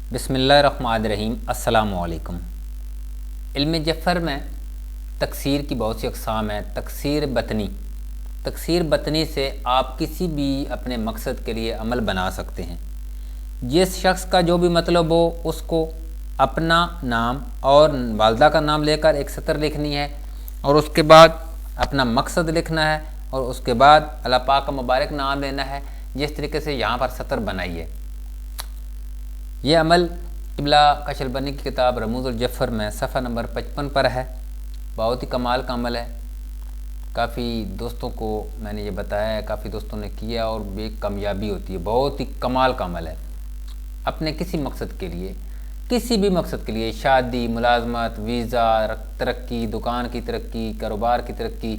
बिस्मिल्लाहिर्रहमानिर्रहीम। अस्सलाम वालेकुम। इल्म जफ़र में तकसीर की बहुत सी अक़साम है। तकसीर बतनी से आप किसी भी अपने मकसद के लिए अमल बना सकते हैं। जिस शख्स का जो भी मतलब हो उसको अपना नाम और वालदा का नाम लेकर एक सतर लिखनी है और उसके बाद अपना मकसद लिखना है और उसके बाद अल्लाह पाक का मुबारक नाम लेना है। जिस तरीके से यहाँ पर सतर बनाई है, ये अमल क़िबला कशलबनी की किताब रमूज़ुल जफ़र में सफ़ा नंबर 55 पर है। बहुत ही कमाल का अमल है। काफ़ी दोस्तों को मैंने ये बताया है, काफ़ी दोस्तों ने किया और बेकामयाबी होती है। बहुत ही कमाल का अमल है। अपने किसी मकसद के लिए, किसी भी मकसद के लिए, शादी, मुलाजमत, वीज़ा, तरक्की, दुकान की तरक्की, कारोबार की तरक्की,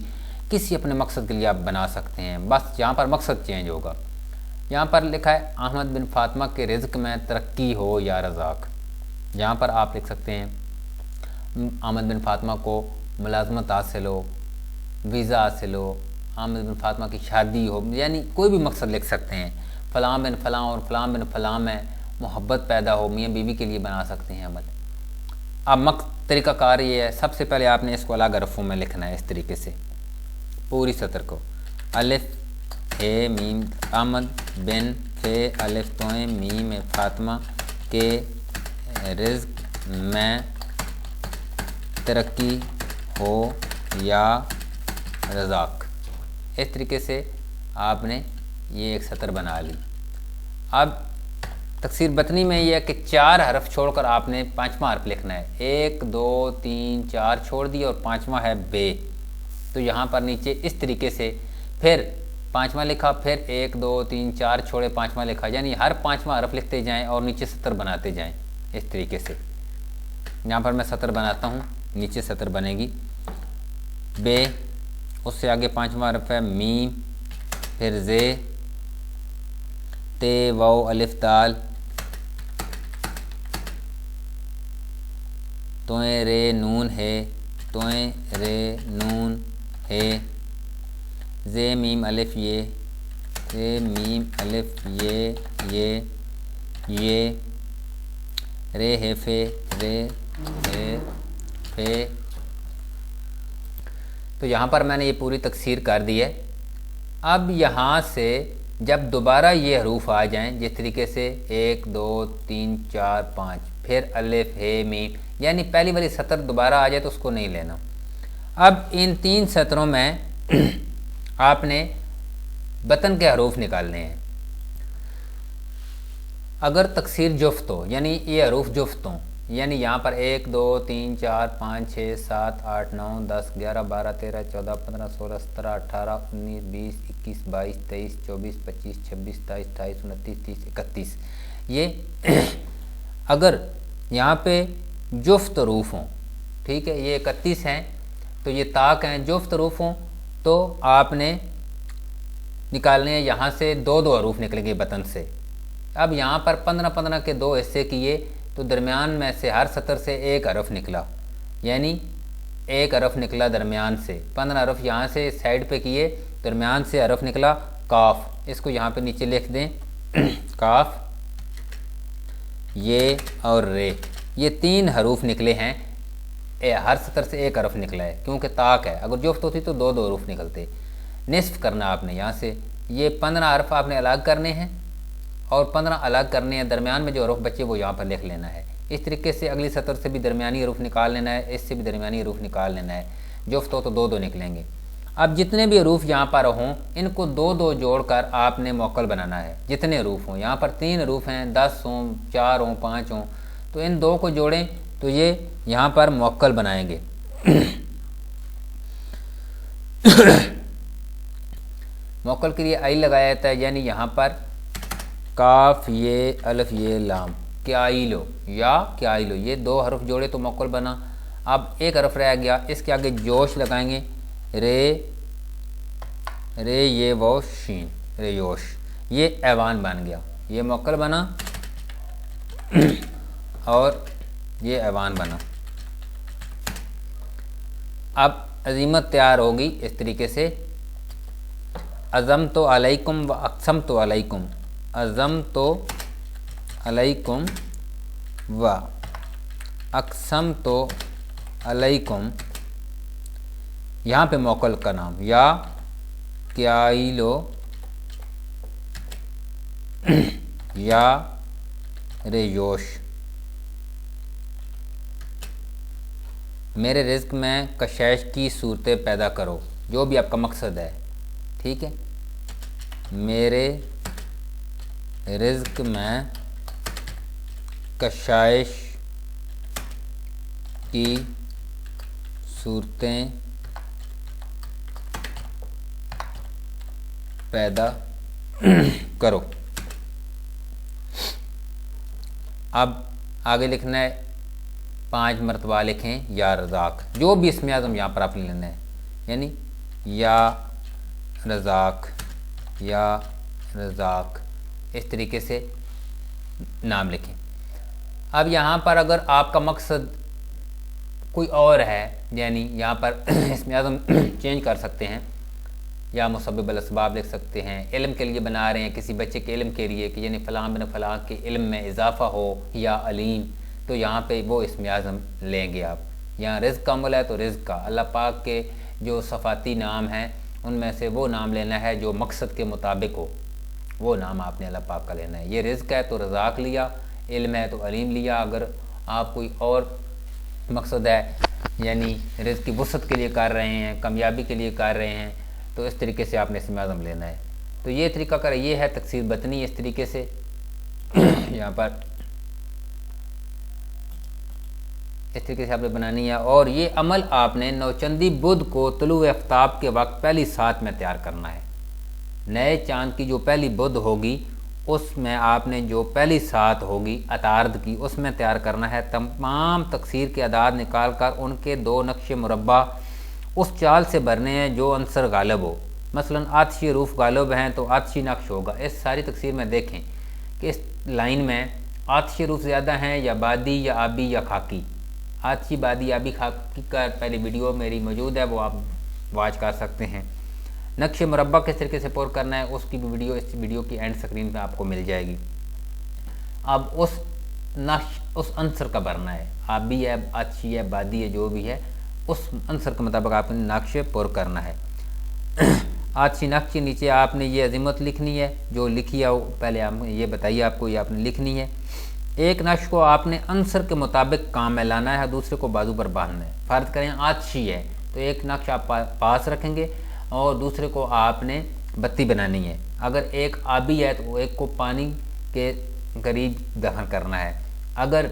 किसी अपने मकसद के लिए आप बना सकते हैं। बस यहाँ पर मकसद चेंज होगा। यहाँ पर लिखा है अहमद बिन फातिमा के रिज़्क़ में तरक्की हो या रज़ाक। यहाँ पर आप लिख सकते हैं अहमद बिन फातिमा को मुलाजमत हासिल हो, वीज़ा हासिल हो, अहमद बिन फातिमा की शादी हो, यानी कोई भी मकसद लिख सकते हैं। फ़लाँ बिन फ़लाँ और फ़लाँ बिन फ़लाँ में मोहब्बत पैदा हो, मियाँ बीवी के लिए बना सकते हैं अमल। अब तरीक़ाकार ये है, सबसे पहले आपने इसको अलग हरफ़ों में लिखना है। इस तरीके से पूरी सतर को अलिफ ए मीम अहमद बिन फे अलिफ तोए मीम फातिमा के रिज़्क़ में तरक्की हो या रज़ाक। इस तरीके से आपने ये एक सतर बना ली। अब तकसीर बतनी में यह है कि 4 हरफ छोड़कर आपने 5वां हरफ लिखना है। 1 2 3 4 छोड़ दिए और 5वां है बे। तो यहाँ पर नीचे इस तरीके से फिर 5वां लिखा, फिर 1 2 3 4 छोड़े, 5वां लिखा, यानी हर 5वां हरफ लिखते जाएं और नीचे सतर बनाते जाएं। इस तरीके से यहाँ पर मैं सतर बनाता हूँ। नीचे सतर बनेगी बे, उससे आगे 5वां हरफ है मीम, फिर जे, ते वाओ अलिफ दाल, तोए रे नून है, तोए रे नून है, जे मीम अलिफ ये, जे मीम अलिफ ये रे है फे, रे है फे। तो यहाँ पर मैंने ये पूरी तकसीर कर दी है। अब यहाँ से जब दोबारा ये हरूफ आ जाएं, जिस तरीके से 1 2 3 4 5, फिर अलिफ है मीम, यानी पहली वाली सतर दोबारा आ जाए तो उसको नहीं लेना। अब इन 3 सतरों में आपने बतन के हरूफ निकालने हैं। अगर तकसीर जुफ्त हो, यानी ये हरूफ जुफ्त हो, यानी यहाँ पर 1 2 3 4 5 6 7 8 9 10 11 12 13 14 15 16 17 18 19 20 21 22 23 24 25 26 27 28 29 30 31, ये अगर यहाँ पे जुफ्त हरूफ हों, ठीक है, ये 31 हैं, तो ये ताक हैं। जुफ्त हरूफ हों तो आपने निकालने हैं। यहाँ से 2 हरूफ निकलेंगे बतन से। अब यहाँ पर 15 के 2 हिस्से किए तो दरमियान में से हर सतर से 1 हरफ निकला, यानी 1 हरफ निकला दरमियान से। 15 हरफ यहाँ से साइड पे किए, दरमियान से हरफ निकला काफ। इसको यहाँ पे नीचे लिख दें काफ, ये और रे, ये 3 हरूफ निकले हैं। हर सतर से 1 हरफ निकला है क्योंकि ताक है। अगर जुफ्त होती तो 2 हरूफ निकलते। निस्फ करना आपने यहाँ से, ये 15 हरफ आपने अलग करने हैं और 15 अलग करने हैं। दरमियान में जो हरूफ बचे वो यहाँ पर लिख लेना है। इस तरीके से अगली सतर से भी दरमियानी हरूफ निकाल लेना है, इससे भी दरमियानी हरूफ निकाल लेना है। जुफ्त हो तो 2 निकलेंगे। अब जितने भी हरूफ यहाँ पर हों, इनको 2 जोड़कर आपने मौक्कल बनाना है। जितने हरूफ हों, यहाँ पर 3 हरूफ हैं, 10 हों, 4 हों, 5 हों, तो इन 2 को जोड़ें तो ये यहाँ पर मौक्कल बनाएंगे। मौक्कल के लिए आई लगाया जाता है, यानी यहाँ पर काफ ये अलिफ ये लाम, क्या लो या क्या लो, ये 2 हरफ जोड़े तो मौक्कल बना। अब 1 हरफ रह गया, इसके आगे जोश लगाएंगे, रे रे ये वो शीन, रे योश, ये ऐवान बन गया, ये मौक्कल बना और ये ऐवान बना। अब अजीमत तैयार होगी इस तरीके से, अज़म तो अलैकुम व अक़सम तो अलैकुम, अज़म तो अलैकुम व अक़समत अलैकुम, यहाँ पे मौकल का नाम, या क्याइलो या रेयोश, मेरे रिज़्क में कशिश की सूरतें पैदा करो, जो भी आपका मकसद है, ठीक है। मेरे रिज़्क में कशिश की सूरतें पैदा करो। अब आगे लिखना है, 5 मरतबा लिखें या रज़ाक, जो भी इसमें आज़म यहाँ पर आपने लेना है, यानी या रज़ाक या रज़ाक, इस तरीके से नाम लिखें। अब यहाँ पर अगर आपका मकसद कोई और है, यानी यहाँ पर इसमें आज़म चेंज कर सकते हैं, या मुसब्बिब असबाब लिख सकते हैं, इल्म के लिए बना रहे हैं, किसी बच्चे के इल्म के लिए कि यानी फ़लाँ बिन फ़लाँ के इल्म में इजाफ़ा हो, या अलीम, तो यहाँ पे वो इसमें आज़म लेंगे आप। यहाँ रिज़्क का अमल है तो रिज़्क का, अल्लाह पाक के जो सफ़ाती नाम हैं उनमें से वो नाम लेना है जो मकसद के मुताबिक हो, वो नाम आपने अल्लाह पाक का लेना है। ये रिज़्क है तो रज़ाक लिया, इल्म है तो अलीम लिया। अगर आप कोई और मकसद है, यानी रिज़्क की वुसअत के लिए कर रहे हैं, कामयाबी के लिए कर रहे हैं, तो इस तरीके से आपने इसमें आज़म लेना है। तो ये तरीका कर, ये है तकसीर बतनी, इस तरीके से यहाँ पर इस तरीके से आपने बनानी है। और ये अमल आपने नौचंदी बुध को तुलू आफ्ताब के वक्त पहली सात में तैयार करना है। नए चांद की जो पहली बुध होगी उसमें आपने जो पहली सात होगी अतार्द की, उसमें तैयार करना है। तमाम तकसीर के अदाद निकाल कर उनके 2 नक्शे मुरब्बा उस चाल से भरने हैं जो अंसर गालिब हो। मसलन आतिशी रूफ गालिब हैं तो आतिशी नक्श होगा। इस सारी तकसीर में देखें कि इस लाइन में आतिशी रूफ ज़्यादा हैं या बादी या आबी या खाकी। आतिशी, बादी, आबी, खाकी का पहले वीडियो मेरी मौजूद है, वो आप वॉच कर सकते हैं। नक्शे मुरब्बा किस तरीके से पोर करना है उसकी भी वीडियो इस वीडियो की एंड स्क्रीन पे आपको मिल जाएगी। अब उस नक्श उस अंसर का भरना है, आबी है, आतिशी है, बादी है, जो भी है उस अंसर के मुताबिक आपने नक्शे पोर करना है। आतिशी नक्श के नीचे आपने ये अजीमत लिखनी है, जो लिखी है पहले आप ये बताइए, आपको ये आपने लिखनी है। एक नक्श को आपने अंसर के मुताबिक काम में लाना है, दूसरे को बाजू पर बांधना है। फ़र्ज़ करें आतिशी है तो एक नक्श आप पास रखेंगे और दूसरे को आपने बत्ती बनानी है। अगर एक आबी है तो एक को पानी के करीब दफन करना है। अगर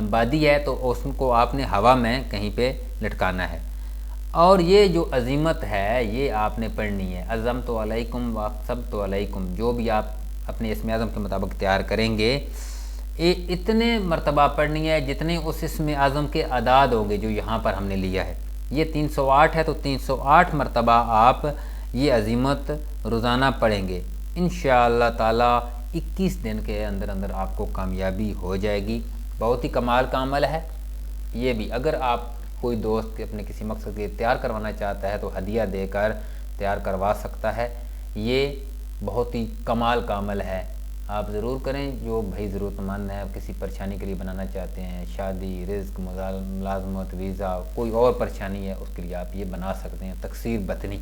बादी है तो उसको आपने हवा में कहीं पे लटकाना है। और ये जो अजीमत है ये आपने पढ़नी है, अज़म तो अलैकुम व सब तो अलैकुम, जो भी आप अपने इसम आज़म के मुताबिक तैयार करेंगे इतने मरतबा पढ़नी है जितने उस इसम आज़म के अदाद होंगे जो यहाँ पर हमने लिया है। ये 308 है तो 308 मरतबा आप ये अजीमत रोज़ाना पढ़ेंगे। इंशाअल्लाह ताला 21 दिन के अंदर अंदर आपको कामयाबी हो जाएगी। बहुत ही कमाल का अमल है ये भी। अगर आप कोई दोस्त अपने किसी मकसद के लिए तैयार करवाना चाहता है तो हदिया देकर तैयार करवा सकता है। ये बहुत ही कमाल का अमल है, आप ज़रूर करें। जो भाई ज़रूरतमंद है, किसी परेशानी के लिए बनाना चाहते हैं, शादी, रिज़्क, मुलाज़मत, वीज़ा, कोई और परेशानी है, उसके लिए आप ये बना सकते हैं तकसीर बतनी।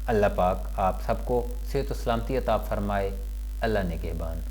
अल्लाह पाक आप सबको सेहत व सलामती अता फरमाए। अल्लाह निगहबान।